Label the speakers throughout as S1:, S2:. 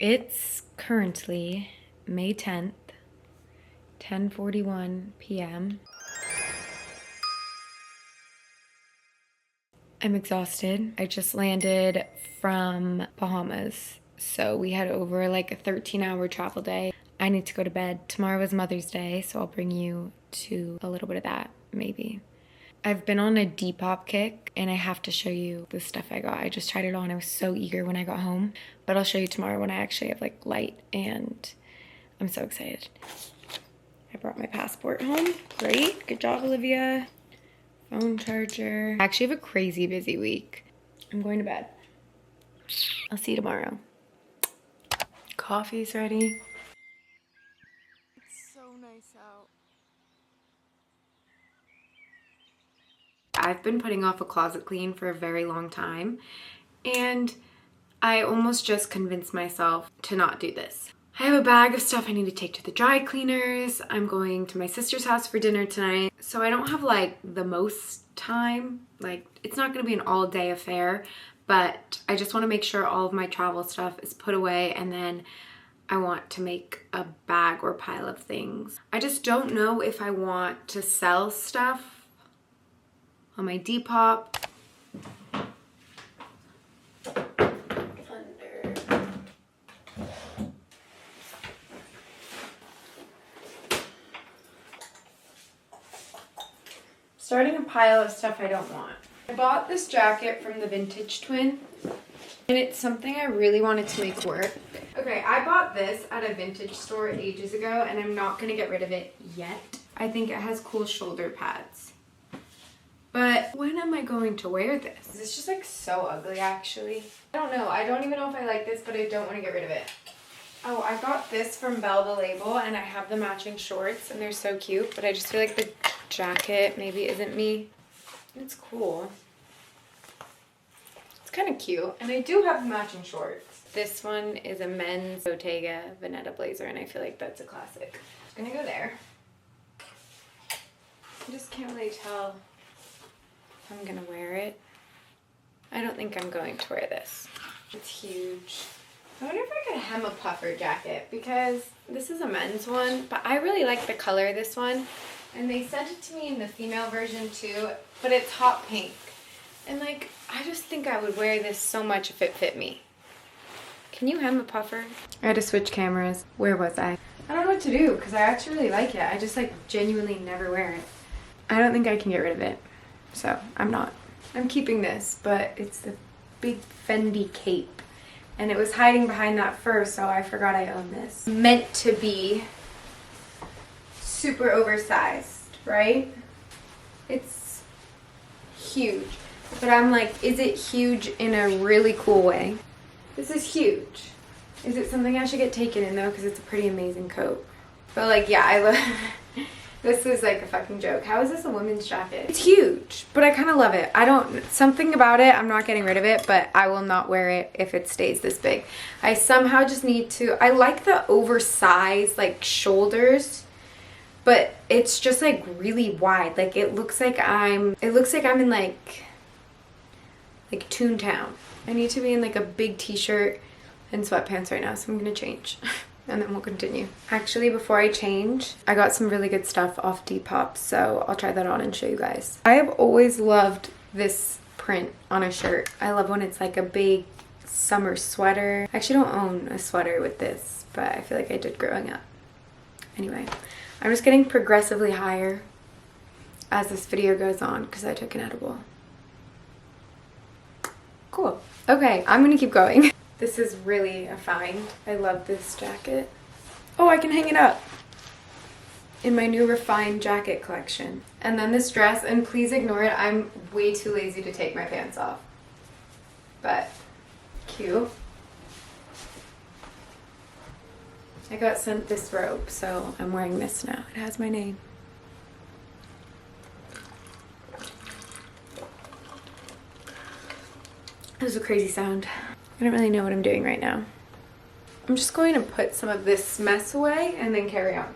S1: It's currently May 10th, 10:41 p.m. I'm exhausted. I just landed from Bahamas, so we had over like a 13-hour travel day. I need to go to bed. Tomorrow is Mother's Day, so I'll bring you to a little bit of that, maybe. I've been on a Depop kick, and I have to show you the stuff I got. I just tried it on. I was so eager when I got home, but I'll show you tomorrow when I actually have like light, and I'm so excited. I brought my passport home. Great. Good job, Olivia. Phone charger. I actually have a crazy busy week. I'm going to bed. I'll see you tomorrow. Coffee's ready.
S2: It's so nice out.
S1: I've been putting off a closet clean for a very long time, and I almost just convinced myself to not do this. I have a bag of stuff I need to take to the dry cleaners. I'm going to my sister's house for dinner tonight, so I don't have like the most time. Like, it's not gonna be an all day affair, but I just wanna make sure all of my travel stuff is put away, and then I want to make a bag or pile of things. I just don't know if I want to sell stuff on my Depop. Starting a pile of stuff I don't want. I bought this jacket from the Vintage Twin, and it's something I really wanted to make work. Okay, I bought this at a vintage store ages ago, and I'm not gonna get rid of it yet. I think it has cool shoulder pads. But when am I going to wear this? It's just like so ugly, actually. I don't know. I don't even know if I like this, but I don't want to get rid of it. Oh, I got this from Belle the Label, and I have the matching shorts, and they're so cute, but I just feel like the jacket maybe isn't me. It's cool. It's kind of cute, and I do have matching shorts. This one is a men's Bottega Veneta blazer, and I feel like that's a classic. I'm gonna go there. I just can't really tell if I'm gonna wear it. I don't think I'm going to wear this. It's huge. I wonder if I could hem a puffer jacket, because this is a men's one, but I really like the color of this one. And they sent it to me in the female version too, but it's hot pink. And like, I just think I would wear this so much if it fit me. Can you hem a puffer? I had to switch cameras. Where was I? I don't know what to do, because I actually really like it. I just like genuinely never wear it. I don't think I can get rid of it, so I'm not. I'm keeping this, but it's the big Fendi cape. And it was hiding behind that fur, so I forgot I own this. Meant to be super oversized, right? It's huge. But I'm like, is it huge in a really cool way? This is huge. Is it something I should get taken in though? Because it's a pretty amazing coat. But like, yeah, I love this is like a fucking joke. How is this a women's jacket? It's huge, but I kind of love it. Something about it, I'm not getting rid of it, but I will not wear it if it stays this big. I somehow just need to, I like the oversized like shoulders, but it's just like really wide. Like it looks like I'm in like Toontown. I need to be in like a big t-shirt and sweatpants right now, so I'm gonna change. And then we'll continue. Actually, before I change, I got some really good stuff off Depop, so I'll try that on and show you guys. I have always loved this print on a shirt. I love when it's like a big summer sweater. I actually don't own a sweater with this, but I feel like I did growing up. Anyway, I'm just getting progressively higher as this video goes on because I took an edible. Cool. Okay, I'm gonna keep going. This is really a find. I love this jacket. Oh, I can hang it up in my new refined jacket collection. And then this dress, and please ignore it. I'm way too lazy to take my pants off. But cute. I got sent this robe, so I'm wearing this now. It has my name. That was a crazy sound. I don't really know what I'm doing right now. I'm just going to put some of this mess away and then carry on.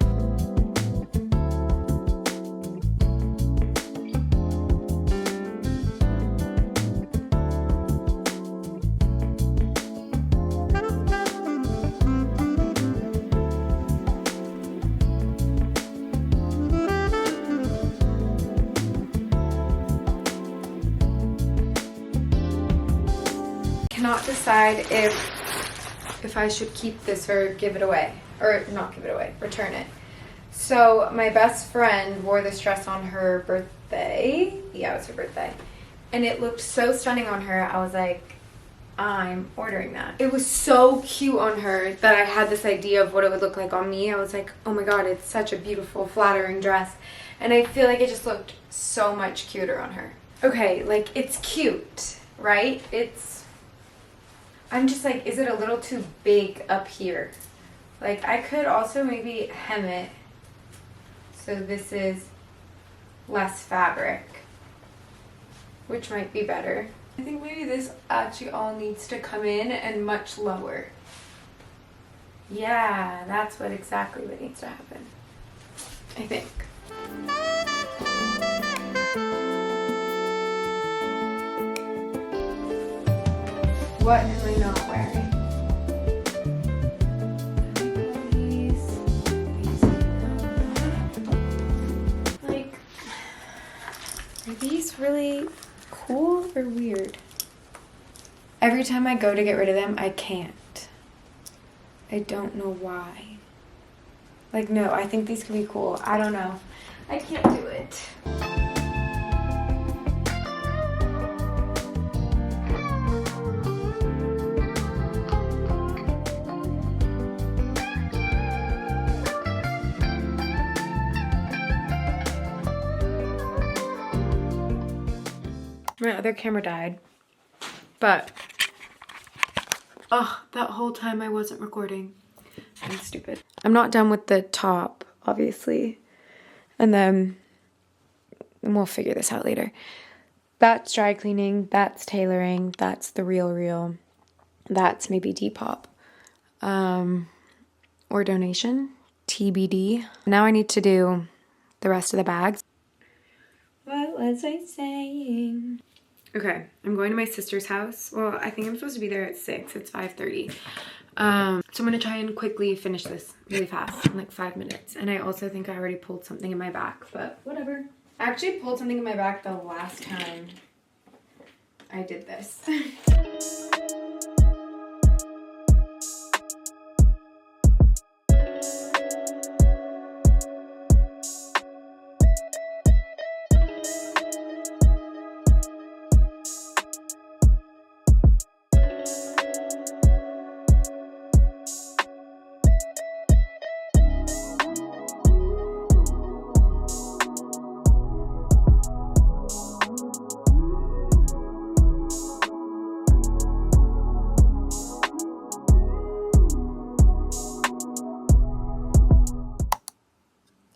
S1: decide if I should keep this or give it away. Or not give it away, return it. So my best friend wore this dress on her birthday. Yeah, it was her birthday. And it looked so stunning on her. I was like, I'm ordering that. It was so cute on her that I had this idea of what it would look like on me. I was like, oh my god, it's such a beautiful, flattering dress. And I feel like it just looked so much cuter on her. Okay, like, it's cute, right? I'm just like, is it a little too big up here? Like, I could also maybe hem it so this is less fabric, which might be better. I think maybe this actually all needs to come in and much lower. Yeah, that's exactly what needs to happen, I think. What am I not wearing? Like, are these really cool or weird? Every time I go to get rid of them, I can't. I don't know why. Like, no, I think these could be cool. I don't know. I can't do it. My other camera died, but that whole time I wasn't recording. I'm stupid. I'm not done with the top, obviously, and we'll figure this out later. That's dry cleaning, that's tailoring, that's the real, that's maybe Depop, or donation, TBD. Now I need to do the rest of the bags. What was I saying? Okay, I'm going to my sister's house. Well, I think I'm supposed to be there at 6. It's 5:30. So I'm gonna try and quickly finish this really fast in like 5 minutes. And I also think I already pulled something in my back, but whatever. I actually pulled something in my back the last time I did this.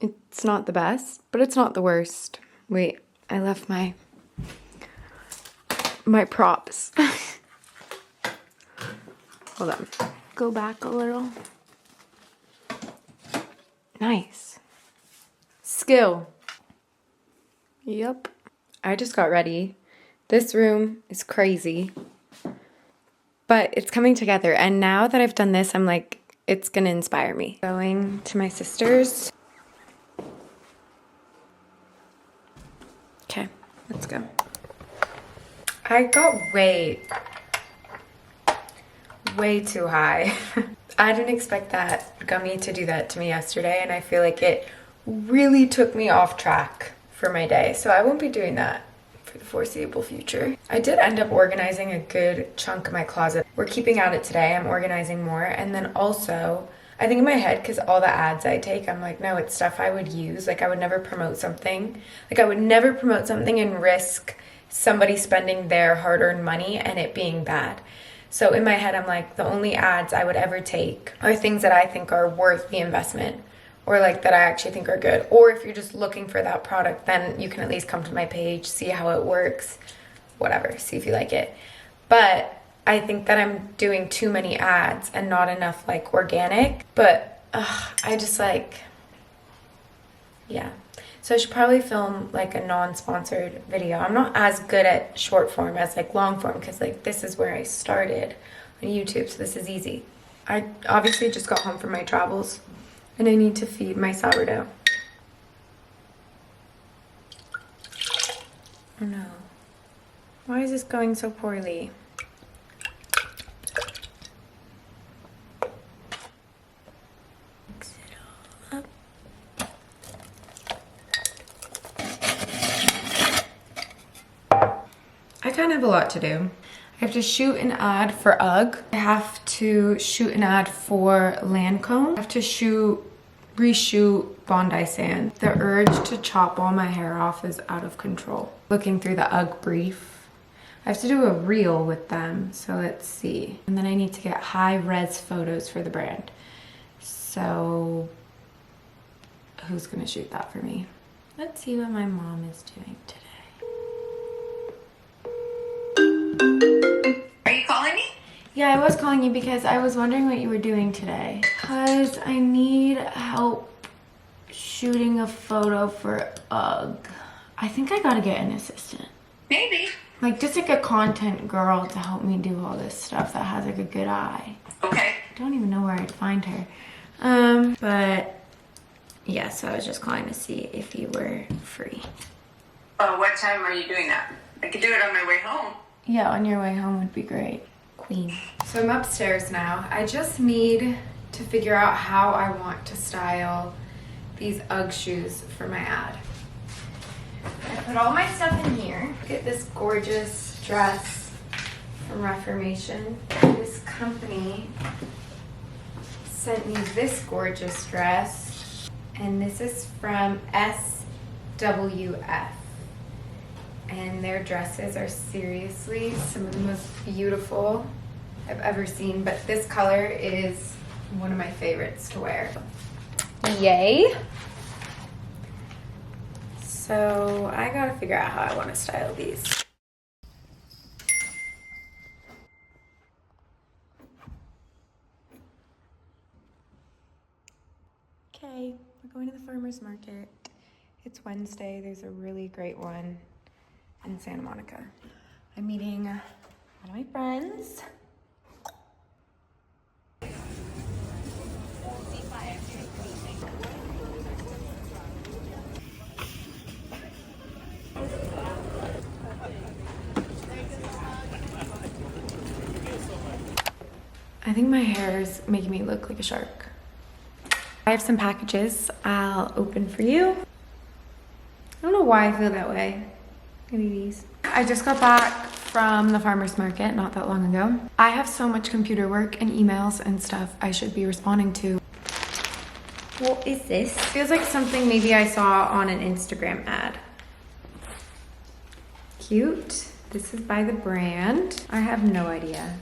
S1: It's not the best, but it's not the worst. Wait, I left my props. Hold on. Go back a little. Nice. Skill. Yep. I just got ready. This room is crazy, but it's coming together. And now that I've done this, I'm like, it's gonna inspire me. Going to my sister's. Okay, let's go. I got way too high. I didn't expect that gummy to do that to me yesterday, and I feel like it really took me off track for my day. So I won't be doing that for the foreseeable future. I did end up organizing a good chunk of my closet. We're keeping at it today. I'm organizing more. And then also, I think in my head, because all the ads I take, I'm like, no, it's stuff I would use. Like, I would never promote something. Like, I would never promote something and risk somebody spending their hard-earned money and it being bad. So in my head, I'm like, the only ads I would ever take are things that I think are worth the investment, or like that I actually think are good. Or if you're just looking for that product, then you can at least come to my page, see how it works, whatever, see if you like it. But I think that I'm doing too many ads and not enough like organic, but I just like, yeah. So I should probably film like a non-sponsored video. I'm not as good at short form as like long form, because like this is where I started on YouTube, so this is easy. I obviously just got home from my travels and I need to feed my sourdough. Oh no. Why is this going so poorly? kind of a lot to do. I have to shoot an ad for UGG. I have to shoot an ad for Lancome. I have to reshoot Bondi Sand. The urge to chop all my hair off is out of control. Looking through the UGG brief. I have to do a reel with them, so let's see. And then I need to get high-res photos for the brand. So who's gonna shoot that for me? Let's see what my mom is doing today.
S2: Are you calling me?
S1: Yeah, I was calling you because I was wondering what you were doing today. Because I need help shooting a photo for UGG. I think I gotta get an assistant.
S2: Maybe.
S1: Like just like a content girl to help me do all this stuff that has like a good eye.
S2: Okay.
S1: I don't even know where I'd find her. But yeah, so I was just calling to see if you were free.
S2: What time are you doing that? I could do it on my way home.
S1: Yeah, on your way home would be great. Queen. So I'm upstairs now. I just need to figure out how I want to style these UGG shoes for my ad. I put all my stuff in here. Look at this gorgeous dress from Reformation. This company sent me this gorgeous dress, and this is from SWF. And their dresses are seriously some of the most beautiful I've ever seen, but this color is one of my favorites to wear. Yay! So I gotta figure out how I want to style these. Okay, we're going to the farmer's market. It's Wednesday. There's a really great one in Santa Monica. I'm meeting one of my friends. I think my hair is making me look like a shark. I have some packages I'll open for you. I don't know why I feel that way. Maybe these. I just got back from the farmer's market not that long ago. I have so much computer work and emails and stuff I should be responding to. What is this? Feels like something maybe I saw on an Instagram ad. Cute. This is by the brand. I have no idea.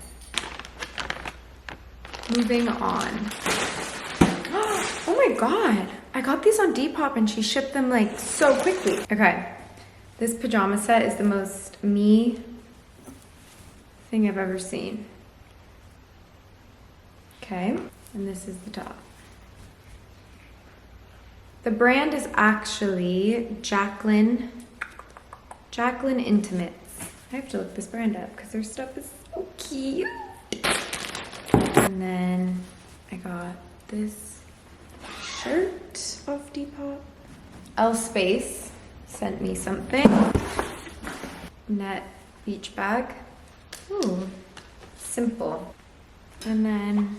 S1: Moving on. Oh my god. I got these on Depop and she shipped them like so quickly. Okay. This pajama set is the most me thing I've ever seen. Okay. And this is the top. The brand is actually Jacqueline Intimates. I have to look this brand up because their stuff is so cute. And then I got this shirt off Depop. L Space sent me something. Net beach bag. Ooh, simple. And then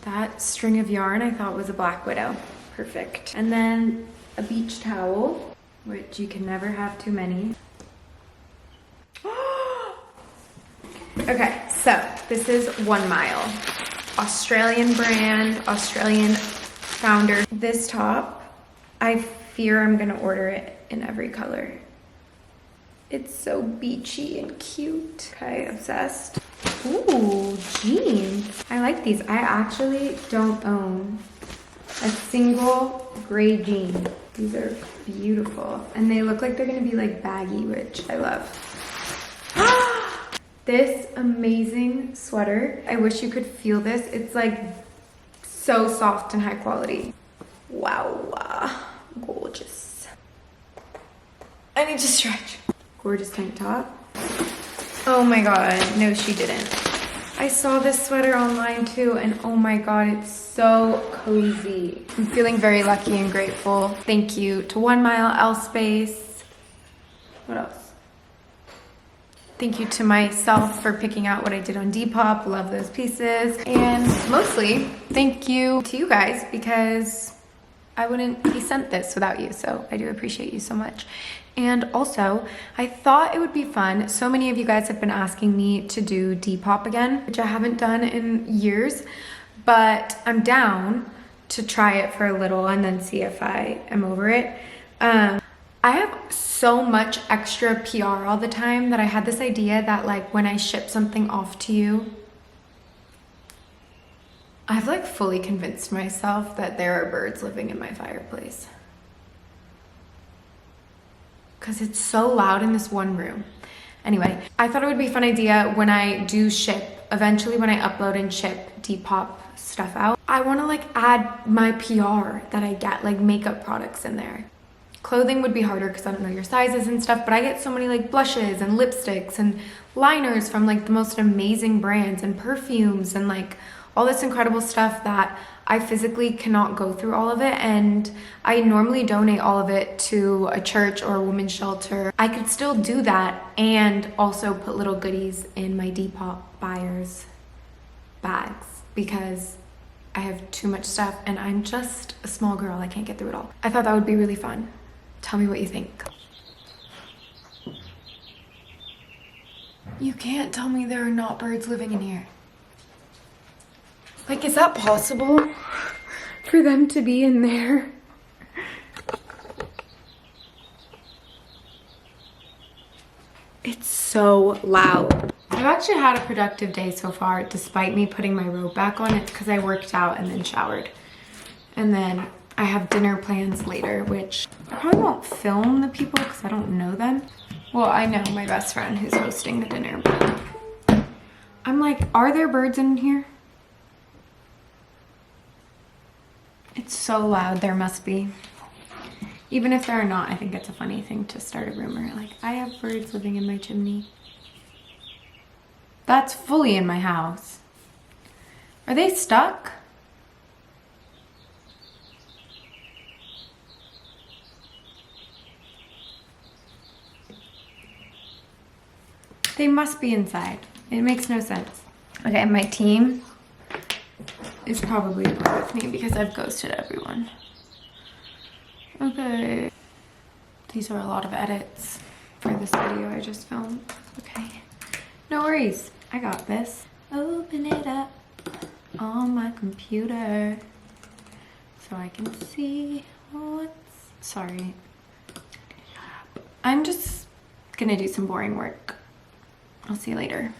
S1: that string of yarn I thought was a black widow. Perfect. And then a beach towel, which you can never have too many. Okay, so this is 1 Mile. Australian brand, Australian founder. This top, I fear I'm gonna order it in every color. It's so beachy and cute. Okay, obsessed. Ooh, jeans. I like these. I actually don't own a single gray jean. These are beautiful. And they look like they're gonna be like baggy, which I love. This amazing sweater. I wish you could feel this. It's like so soft and high quality. Wow, gorgeous. I need to stretch. Gorgeous tank top. Oh my god, no she didn't. I saw this sweater online too and oh my god, it's so cozy. I'm feeling very lucky and grateful. Thank you to 1 Mile, L Space. What else? Thank you to myself for picking out what I did on Depop. Love those pieces. And mostly, thank you to you guys because I wouldn't be sent this without you. So I do appreciate you so much. And also, I thought it would be fun. So many of you guys have been asking me to do Depop again, which I haven't done in years, but I'm down to try it for a little and then see if I am over it. I have so much extra PR all the time that I had this idea that like when I ship something off to you, I've like fully convinced myself that there are birds living in my fireplace. Because it's so loud in this one room. Anyway, I thought it would be a fun idea when I do ship, eventually when I upload and ship Depop stuff out, I want to like add my PR that I get, like makeup products in there. Clothing would be harder because I don't know your sizes and stuff, but I get so many like blushes and lipsticks and liners from like the most amazing brands and perfumes and like all this incredible stuff that I physically cannot go through all of it, and I normally donate all of it to a church or a women's shelter. I could still do that and also put little goodies in my Depop buyers bags because I have too much stuff and I'm just a small girl. I can't get through it all. I thought that would be really fun. Tell me what you think. You can't tell me there are not birds living in here. Like, is that possible for them to be in there? It's so loud. I've actually had a productive day so far, despite me putting my robe back on. It's because I worked out and then showered. And then I have dinner plans later, which I probably won't film the people because I don't know them. Well, I know my best friend who's hosting the dinner, but I'm like, are there birds in here? It's so loud, there must be. Even if there are not, I think it's a funny thing to start a rumor. Like, I have birds living in my chimney. That's fully in my house. Are they stuck? They must be inside. It makes no sense. Okay, my team is probably bored with me because I've ghosted everyone. Okay. These are a lot of edits for this video I just filmed. Okay. No worries. I got this. Open it up on my computer so I can see what's... Sorry. I'm just gonna do some boring work. I'll see you later.